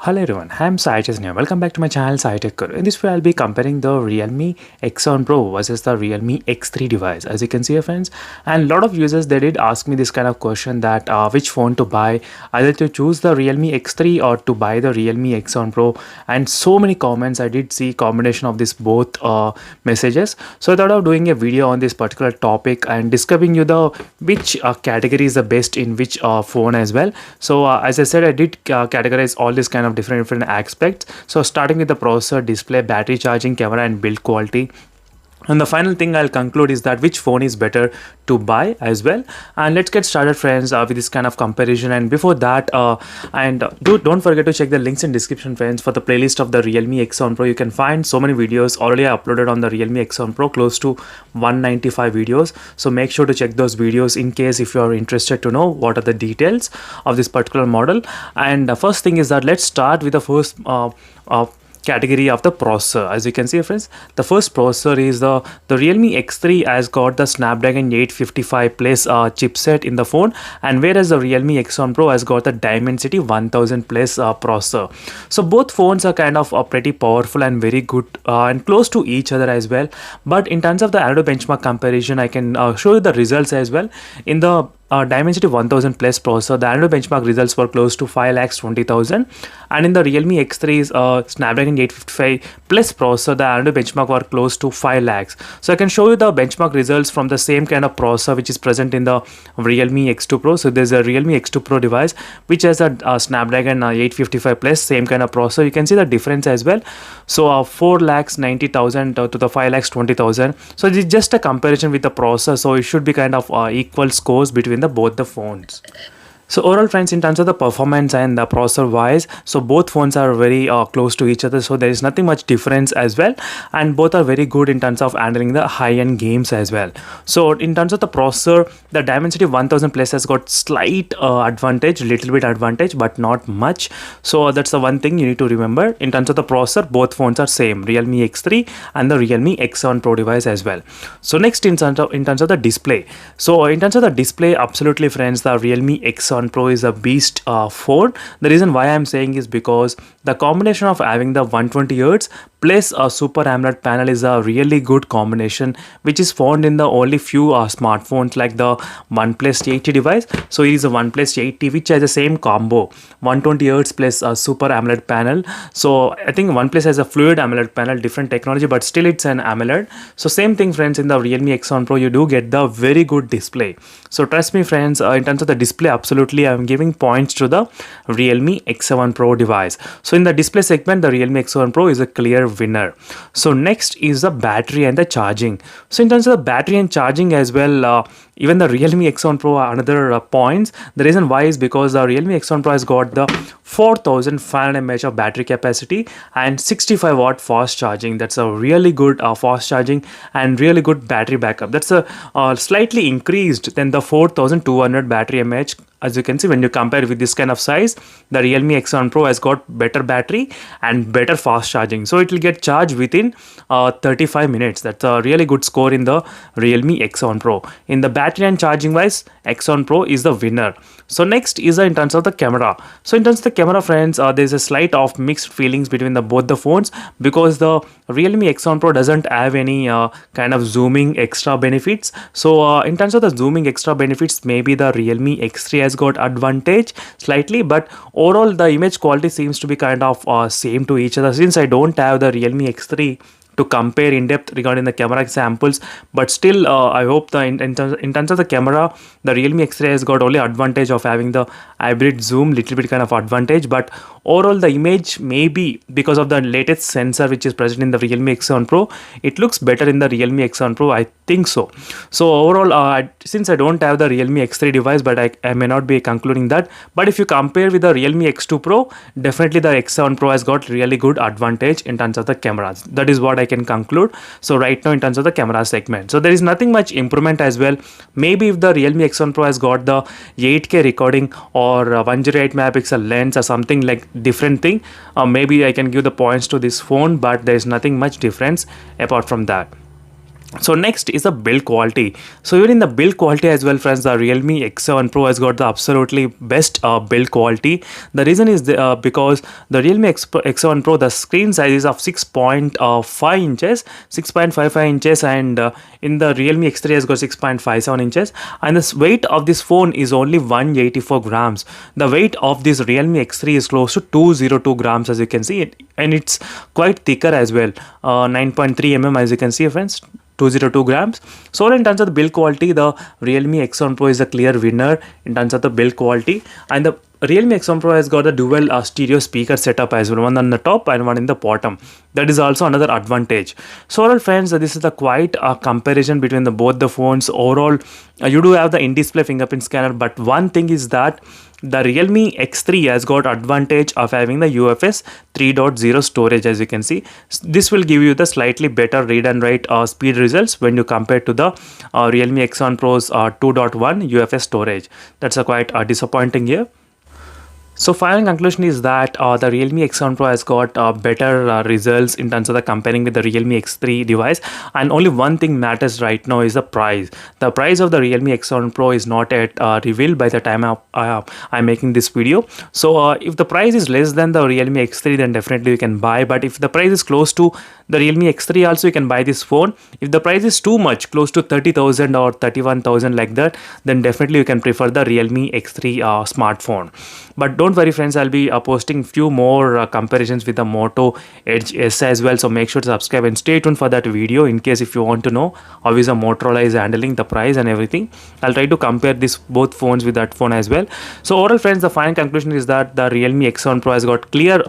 Hello everyone, I'm Sai Chesnia. Welcome back to my channel Sai Tech Guru. In this video, I'll be comparing the Realme X7 Pro versus the Realme X3 device. As you can see, friends, and a lot of users they did ask me this kind of question that which phone to buy, either to choose the Realme X3 or to buy the Realme X7 Pro. And so many comments I did see combination of this both messages. So I thought of doing a video on this particular topic and describing you the which category is the best in which phone as well. So as I said, I did categorize all this kind of different aspects. So starting with the processor, display, battery charging, camera and build quality. And the final thing I'll conclude is that which phone is better to buy as well. And let's get started, friends, with this kind of comparison. And before that, don't forget to check the links in description, friends, for the playlist of the Realme X7 Pro. You can find so many videos already uploaded on the Realme X7 Pro, close to 195 videos. So make sure to check those videos in case if you are interested to know what are the details of this particular model. And the first thing is that let's start with the first category of the processor. As you can see, friends, the first processor is the Realme X3 has got the Snapdragon 855 plus chipset in the phone, and whereas the Realme X1 Pro has got the Dimensity 1000 plus processor. So both phones are kind of pretty powerful and very good and close to each other as well. But in terms of the Antutu benchmark comparison, I can show you the results as well. In the Dimensity 1000 plus processor, the Antutu benchmark results were close to 5,20,000, and in the Realme X3's Snapdragon 855 plus processor, the Antutu benchmark were close to 5 lakhs. So I can show you the benchmark results from the same kind of processor which is present in the Realme X2 Pro. So there's a Realme X2 Pro device which has a Snapdragon 855 plus same kind of processor. You can see the difference as well. So 4,90,000 to the 5,20,000. So it's just a comparison with the processor. So it should be kind of equal scores between both the phones. So overall, friends, in terms of the performance and the processor wise, so both phones are very close to each other, so there is nothing much difference as well, and both are very good in terms of handling the high-end games as well. So in terms of the processor, the Dimensity 1000 plus has got slight advantage, little bit advantage, but not much. So that's the one thing you need to remember. In terms of the processor, both phones are same, Realme X3 and the Realme X7 Pro device as well. So next, in terms of the display, so in terms of the display, absolutely, friends, the Realme X7 Pro is a beast phone. The reason why I'm saying is because the combination of having the 120Hz plus a Super AMOLED panel is a really good combination, which is found in the only few smartphones like the OnePlus 80 device. So it is a OnePlus 80 which has the same combo, 120Hz plus a Super AMOLED panel. So I think OnePlus has a fluid AMOLED panel, different technology, but still it's an AMOLED. So same thing, friends, in the Realme X1 Pro you do get the very good display. So trust me, friends, in terms of the display, absolutely I'm giving points to the Realme X7 Pro device. So in the display segment, the Realme X7 Pro is a clear winner. So next is the battery and the charging. So in terms of the battery and charging as well, even the Realme X1 Pro are another points. The reason why is because the Realme X1 Pro has got the 4500 mAh of battery capacity and 65 watt fast charging. That's a really good fast charging and really good battery backup. That's a slightly increased than the 4200 battery mAh. As you can see, when you compare with this kind of size, the Realme X1 Pro has got better battery and better fast charging. So it will get charged within 35 minutes. That's a really good score in the Realme X1 Pro. In the battery and charging wise, X1 Pro is the winner. So next is in terms of the camera. So in terms of the camera, friends, there's a slight of mixed feelings between both the phones, because the Realme X1 Pro doesn't have any kind of zooming extra benefits. So in terms of the zooming extra benefits, maybe the Realme X3 has got advantage slightly, but overall the image quality seems to be kind of same to each other, since I don't have the Realme X3 to compare in depth regarding the camera examples. But still, I hope in terms of the camera, the Realme X3 has got only advantage of having the hybrid zoom, little bit kind of advantage. But overall, the image, maybe because of the latest sensor which is present in the Realme X7 Pro, it looks better in the Realme X7 Pro, I think so. So overall, since I don't have the Realme X3 device, but I may not be concluding that. But if you compare with the Realme X2 Pro, definitely the X7 Pro has got really good advantage in terms of the cameras. That is what I can conclude. So right now, in terms of the camera segment, so there is nothing much improvement as well. Maybe if the Realme X1 Pro has got the 8K recording or 108 megapixel lens or something like different thing, maybe I can give the points to this phone, but there is nothing much difference apart from that. So next is the build quality. So even in the build quality as well, friends, the Realme X7 Pro has got the absolutely best build quality. The reason is because the Realme X7 Pro, the screen size is of 6.5 inches, 6.55 inches, and in the Realme X3 has got 6.57 inches, and the weight of this phone is only 184 grams. The weight of this Realme X3 is close to 202 grams, as you can see, and it's quite thicker as well, 9.3 mm, as you can see, friends. 202 grams. So in terms of the build quality, the Realme X1 Pro is a clear winner in terms of the build quality, and the Realme X1 Pro has got a dual stereo speaker setup as well, one on the top and one in the bottom. That is also another advantage. So overall, friends, this is the quite comparison between the both the phones. Overall, you do have the in-display fingerprint scanner, but one thing is that the Realme X3 has got advantage of having the UFS 3.0 storage, as you can see. This will give you the slightly better read and write speed results when you compare to the Realme X1 Pro's 2.1 UFS storage. That's a quite disappointing here. So final conclusion is that the Realme X7 Pro has got better results in terms of the comparing with the Realme X3 device, and only one thing matters right now is the price. The price of the Realme X7 Pro is not yet revealed by the time I'm making this video. So if the price is less than the Realme X3, then definitely you can buy, but if the price is close to the Realme X3 also, you can buy this phone. If the price is too much, close to 30,000 or 31,000 like that, then definitely you can prefer the Realme X3 smartphone. But don't worry, friends, I'll be posting few more comparisons with the Moto Edge S as well, so make sure to subscribe and stay tuned for that video in case if you want to know how is the Motorola is handling the price and everything. I'll try to compare this both phones with that phone as well. So overall, friends, the final conclusion is that the Realme X7 Pro has got clear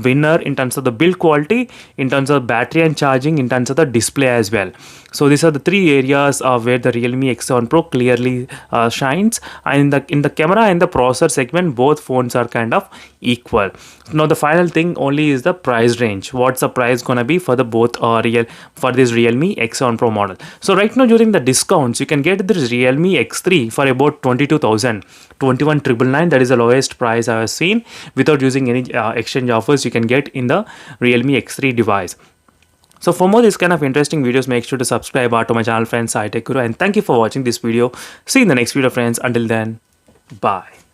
winner in terms of the build quality, in terms of battery and charging, in terms of the display as well. So these are the three areas where the Realme X7 Pro clearly shines, and in the camera and the processor segment, both phones are kind of equal. Now the final thing only is the price range. What's the price gonna be for the both for this Realme X7 Pro model? So right now during the discounts, you can get this Realme X3 for about 22,000, 21,999. That is the lowest price I have seen without using any exchange offers. You can get in the Realme X3 device. So for more this kind of interesting videos, make sure to subscribe to my channel, friends, SciTech Guru, and thank you for watching this video. See you in the next video, friends. Until then, bye.